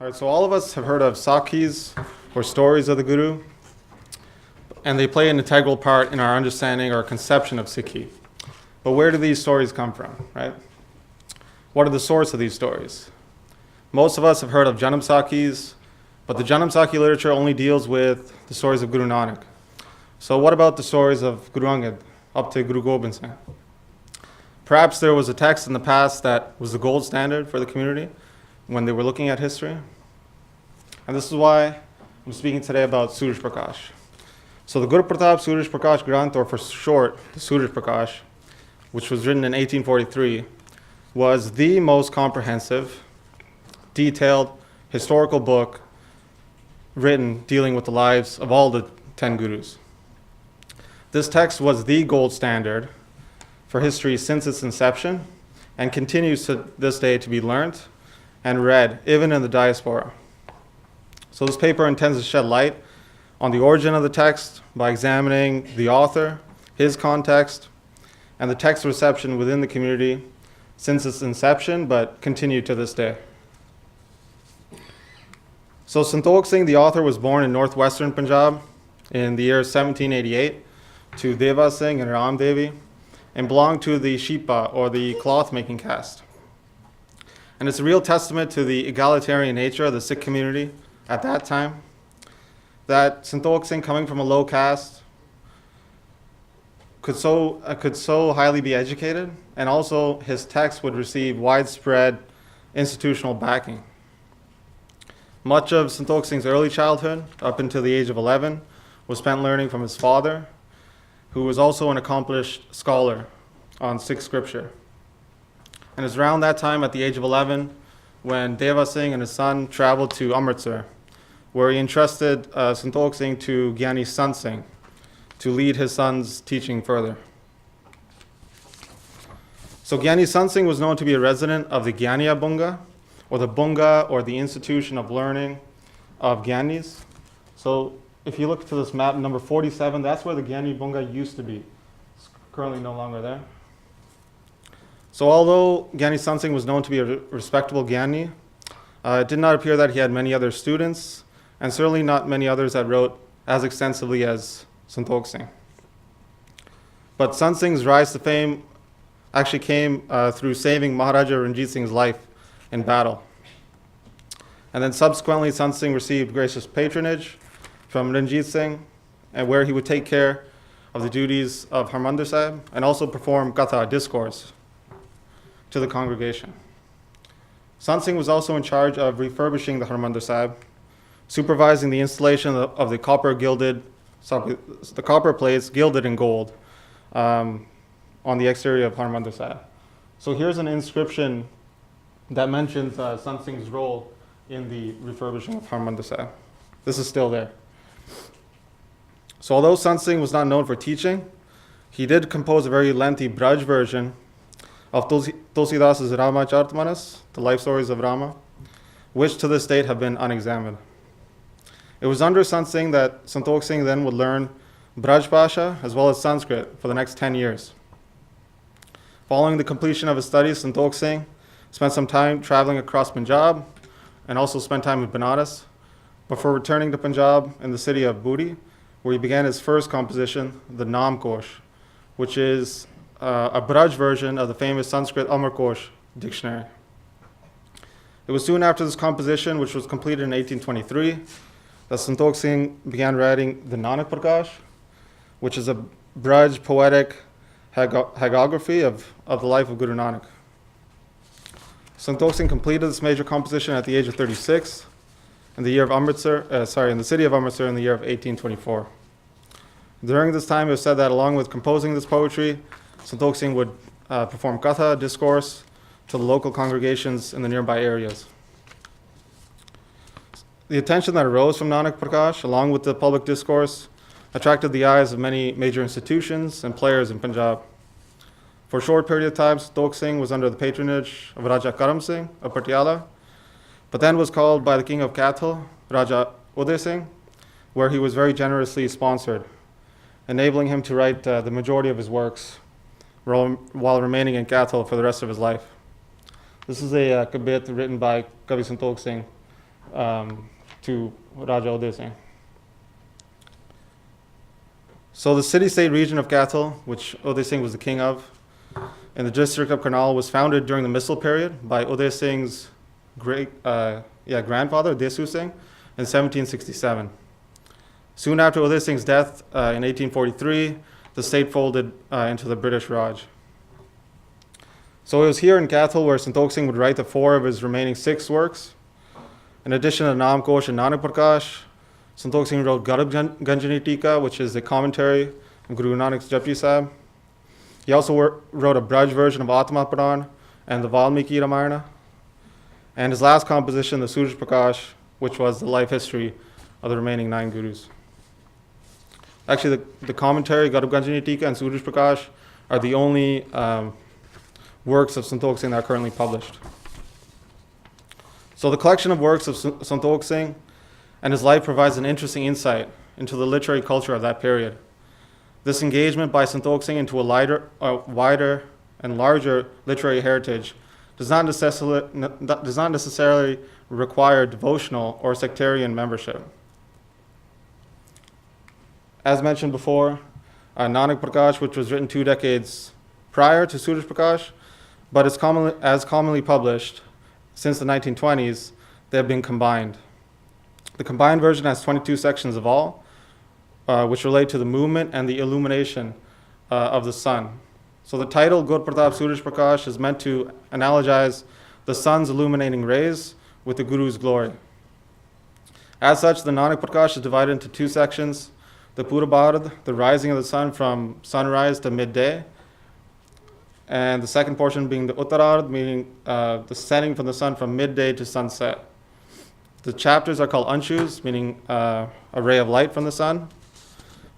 All right, so all of us have heard of Sakhis, or stories of the Guru, and they play an integral part in our understanding or conception of Sikhi. But where do these stories come from, right? What are the source of these stories? Most of us have heard of Janam Sakhis, but the Janam Sakhi literature only deals with the stories of Guru Nanak. So what about the stories of Guru Angad up to Guru Gobind Singh? Perhaps there was a text in the past that was the gold standard for the community when they were looking at history. And this is why I'm speaking today about Suraj Prakash. So the Gurpratap Suraj Prakash Granth, or for short, the Suraj Prakash, which was written in 1843, was the most comprehensive, detailed, historical book written dealing with the lives of all the 10 gurus. This text was the gold standard for history since its inception and continues to this day to be learned and read, even in the diaspora. So this paper intends to shed light on the origin of the text by examining the author, his context, and the text reception within the community since its inception, but continued to this day. So Santokh Singh, the author, was born in northwestern Punjab in the year 1788 to Deva Singh and Ram Devi, and belonged to the Shipa, or the cloth-making caste. And it's a real testament to the egalitarian nature of the Sikh community at that time, that Santokh Singh, coming from a low caste, could so highly be educated, and also his text would receive widespread institutional backing. Much of Santokh Singh's early childhood, up until the age of 11, was spent learning from his father, who was also an accomplished scholar on Sikh scripture. And it was around that time, at the age of 11, when Deva Singh and his son traveled to Amritsar, where he entrusted Santokh Singh to Gyani Sant Singh to lead his son's teaching further. So Gyani Sant Singh was known to be a resident of the Gyaniya Bunga, or the Bunga, or the institution of learning of Gyanis. So if you look to this map, number 47, that's where the Gyani Bunga used to be. It's currently no longer there. So although Gyani Sant Singh was known to be a respectable Gyani, it did not appear that he had many other students, and certainly not many others that wrote as extensively as Santokh Singh. But Sant Singh's rise to fame actually came through saving Maharaja Ranjit Singh's life in battle. And then subsequently, Sant Singh received gracious patronage from Ranjit Singh, and where he would take care of the duties of Harmandir Sahib and also perform katha, discourse, to the congregation. Sant Singh was also in charge of refurbishing the Harmandir Sahib, supervising the installation of the copper plates gilded in gold on the exterior of Harmandir Sahib. So here's an inscription that mentions Sant Singh's role in the refurbishing of Harmandir Sahib. This is still there. So although Sant Singh was not known for teaching, he did compose a very lengthy Braj version of Tulsidas's Ramachartmanas, the life stories of Rama, which to this date have been unexamined. It was under Sant Singh that Santokh Singh then would learn Braj Pasha as well as Sanskrit for the next 10 years. Following the completion of his studies, Santokh Singh spent some time traveling across Punjab and also spent time in Banaras before returning to Punjab in the city of Budi, where he began his first composition, the Nam Kosh, which is a Braj version of the famous Sanskrit Amar Kosh dictionary. It was soon after this composition, which was completed in 1823, that Santokh Singh began writing the Nanak Prakash, which is a Braj poetic hagiography of the life of Guru Nanak. Santokh Singh completed this major composition at the age of 36 in the city of Amritsar in the year of 1824. During this time, it was said that along with composing this poetry, Santokh Singh would perform katha, discourse, to the local congregations in the nearby areas. The attention that arose from Nanak Prakash, along with the public discourse, attracted the eyes of many major institutions and players in Punjab. For a short period of time, Santokh Singh was under the patronage of Raja Karam Singh of Patiala, but then was called by the King of Kathal, Raja Uday Singh, where he was very generously sponsored, enabling him to write the majority of his works while remaining in Kathal for the rest of his life. This is a kabit written by Kavi Santokh Singh to Raja Uday Singh. So the city-state region of Kathal, which Uday Singh was the king of, in the district of Karnal, was founded during the Misl period by Uday Singh's grandfather, Desu Singh, in 1767. Soon after Uday Singh's death in 1843, the state folded into the British Raj. So it was here in Kathal where Santokh Singh would write the 4 of his remaining 6 works. In addition to Naam Kosh and Nanak Prakash, Santokh Singh wrote Garab Ganjani Tika, which is a commentary on Guru Nanak's Japji Sahib. He also wrote a Braj version of Atma Puran and the Valmiki Ramayana. And his last composition, the Suraj Prakash, which was the life history of the remaining 9 gurus. Actually, the commentary, Garab Ganjani Tika and Suraj Prakash, are the only works of Santokh Singh that are currently published. So the collection of works of Santokh Singh and his life provides an interesting insight into the literary culture of that period. This engagement by Santokh Singh into a wider and larger literary heritage does not necessarily require devotional or sectarian membership. As mentioned before, Nanak Prakash, which was written 2 decades prior to Suraj Prakash, but is commonly published since the 1920s, they have been combined. The combined version has 22 sections of all, which relate to the movement and the illumination of the sun. So the title Gurpratap Suraj Prakash is meant to analogize the sun's illuminating rays with the Guru's glory. As such, the Nanak Prakash is divided into 2 sections: the Purabad, the rising of the sun from sunrise to midday, and the second portion being the Uttarard, meaning the setting from the sun from midday to sunset. The chapters are called Anshus, meaning a ray of light from the sun.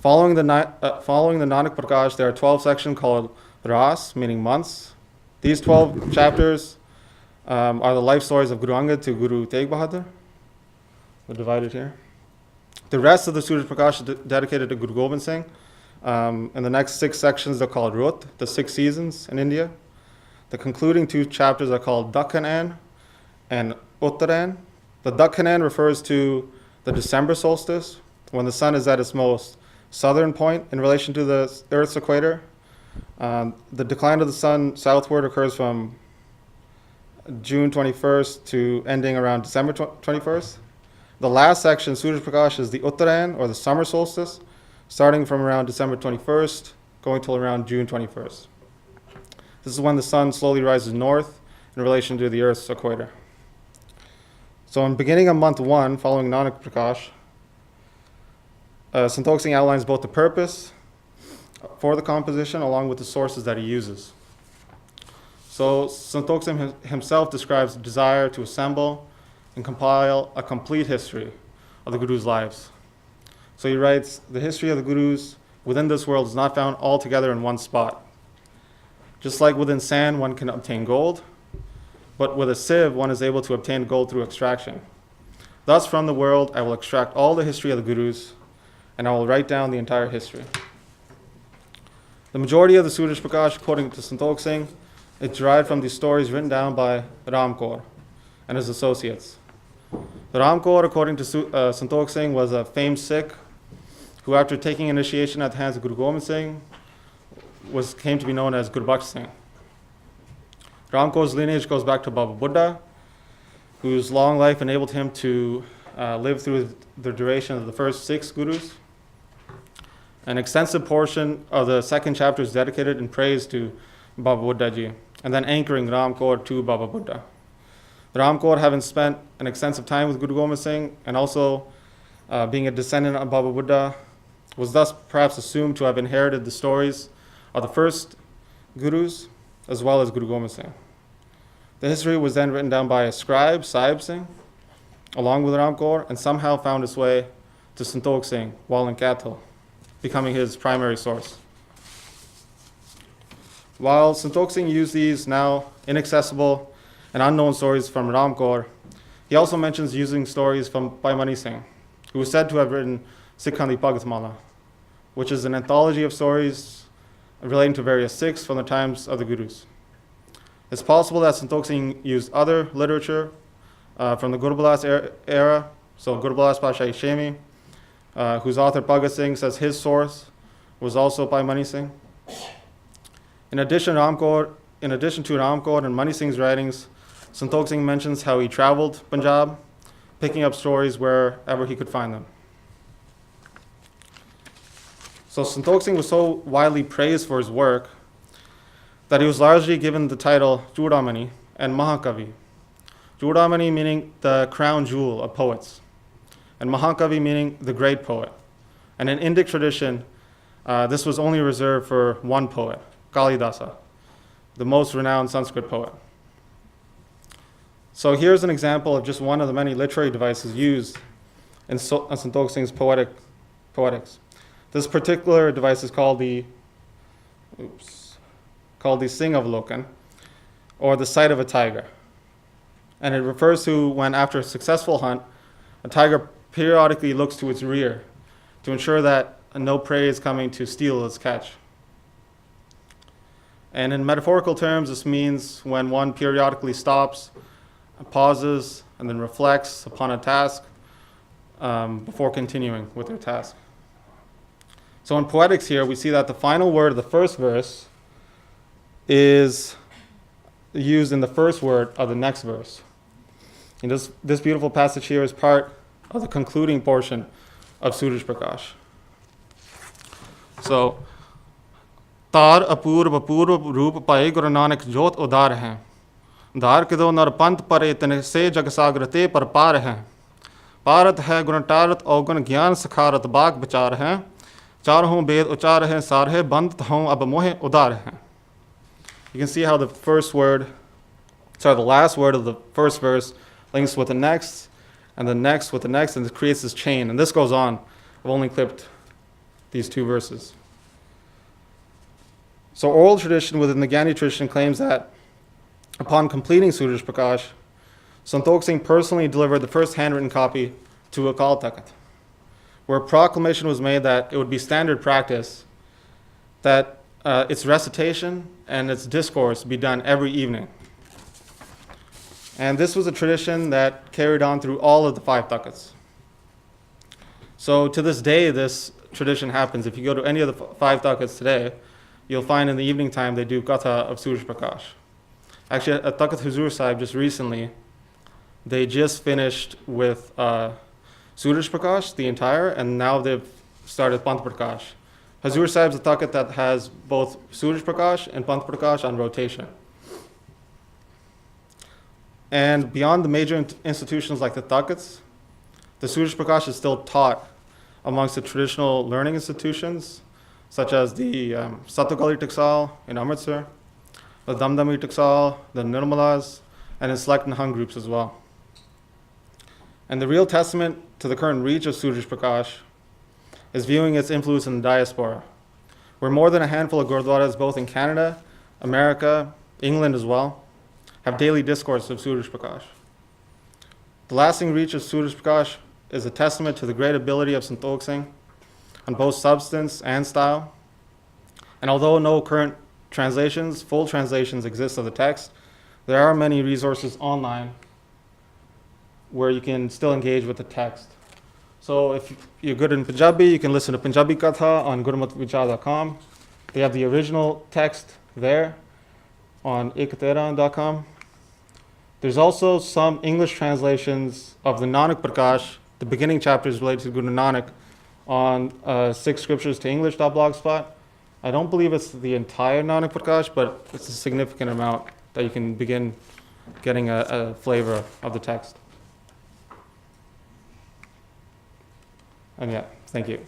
Following the Nanak Prakash, there are 12 sections called Ras, meaning months. These 12 chapters are the life stories of Guru Angad to Guru Tegh Bahadur. They're divided here. The rest of the Suraj Prakash is dedicated to Guru Gobind Singh. And the next 6 sections are called Rut, the 6 seasons in India. The concluding 2 chapters are called Dakhanan and Uttaran. The Dakhanan refers to the December solstice, when the sun is at its most southern point in relation to the Earth's equator. The decline of the sun southward occurs from June 21st to ending around December 21st. The last section, Suraj Prakash, is the Uttaran, or the summer solstice, starting from around December 21st, going till around June 21st. This is when the sun slowly rises north in relation to the Earth's equator. So in beginning of month 1, following Nanak Prakash, Santokh Singh outlines both the purpose for the composition along with the sources that he uses. So Santokh Singh himself describes the desire to assemble and compile a complete history of the Guru's lives. So he writes, the history of the Gurus within this world is not found all together in one spot. Just like within sand one can obtain gold, but with a sieve one is able to obtain gold through extraction. Thus from the world I will extract all the history of the Gurus, and I will write down the entire history. The majority of the Suraj Prakash, according to Santokh Singh, is derived from the stories written down by Ram Kaur and his associates. Ram Kaur, according to Santokh Singh, was a famed Sikh who, after taking initiation at the hands of Guru Gobind Singh, came to be known as Gurbaksh Singh. Ram Kaur's lineage goes back to Baba Buddha, whose long life enabled him to live through the duration of the first 6 Gurus. An extensive portion of the 2nd chapter is dedicated in praise to Baba Buddha ji, and then anchoring Ram Kaur to Baba Buddha. Ram Kaur, having spent an extensive time with Guru Gobind Singh and also being a descendant of Baba Buddha, was thus perhaps assumed to have inherited the stories of the first Gurus as well as Guru Gobind Singh. The history was then written down by a scribe, Sahib Singh, along with Ram Kaur, and somehow found its way to Santokh Singh while in Kathal, becoming his primary source. While Santokh Singh used these now inaccessible and unknown stories from Ram Kaur, he also mentions using stories by Mani Singh, who is said to have written Sikhandi Bhagatmala, which is an anthology of stories relating to various Sikhs from the times of the Gurus. It's possible that Santokh Singh used other literature from the Gurbalas era. So Gurbalas Pasha Shemi, whose author Bhagat Singh says his source was also by Mani Singh. In addition to Ramkot and Mani Singh's writings, Santokh Singh mentions how he traveled Punjab, picking up stories wherever he could find them. So Santokh Singh was so widely praised for his work that he was largely given the title Chudamani and Mahakavi. Chudamani meaning the crown jewel of poets, and Mahakavi meaning the great poet. And in Indic tradition, this was only reserved for one poet, Kalidasa, the most renowned Sanskrit poet. So here's an example of just one of the many literary devices used in Santokh Singh's poetics. This particular device is called the Singh Avlokan, or the sight of a tiger. And it refers to when, after a successful hunt, a tiger periodically looks to its rear to ensure that no prey is coming to steal its catch. And in metaphorical terms, this means when one periodically stops, pauses, and then reflects upon a task before continuing with their task. So in poetics here, we see that the final word of the first verse is used in the first word of the next verse. And this beautiful passage here is part of the concluding portion of Suraj Prakash. So, तार अपूर्व अपूर्व रूप पाए गुरु नानक जोत उदार हैं धार के दो नर पंथ परे तन से जग सागर ते पर पार हैं पारत है गुण टारत अवगुण ज्ञान सखारत बाग विचार हैं चारों वेद उचार हैं सारे बंद हों अब मोहे उदार हैं. You can see how the last word of the first verse links with the next, and the next with the next, and it creates this chain. And this goes on. I've only clipped these two verses. So oral tradition within the Gyani tradition claims that upon completing Suraj Prakash, Santokh Singh personally delivered the first handwritten copy to Akal Takht, where a proclamation was made that it would be standard practice that its recitation and its discourse be done every evening. And this was a tradition that carried on through all of the 5 takhats. So to this day, this tradition happens. If you go to any of the 5 takhats today, you'll find in the evening time they do Katha of Suraj Prakash. Actually, at Takhat Huzur Sahib just recently, they just finished with Suraj Prakash, the entire, and now they've started Panth Prakash. Huzur Sahib is a takhat that has both Suraj Prakash and Panth Prakash on rotation. And beyond the major institutions like the takhats, the Suraj Prakash is still taught amongst the traditional learning institutions, such as the Satugali Taksal in Amritsar, the Damdami Taksal, the Nirmalas, and in select Nahang groups as well. And the real testament to the current reach of Suraj Prakash is viewing its influence in the diaspora, where more than a handful of gurdwaras, both in Canada, America, England as well, have daily discourse of Suraj Prakash. The lasting reach of Suraj Prakash is a testament to the great ability of Santokh Singh on both substance and style. And although no current translations, full translations exist of the text, there are many resources online where you can still engage with the text. So if you're good in Punjabi, you can listen to Punjabi Katha on gurmatvichar.com. They have the original text there on ekateran.com. There's also some English translations of the Nanak Prakash, the beginning chapters related to Guru Nanak, on Sikh Scriptures to English.blogspot. I don't believe it's the entire Nanak Prakash, but it's a significant amount that you can begin getting a flavor of the text. And yeah, thank you.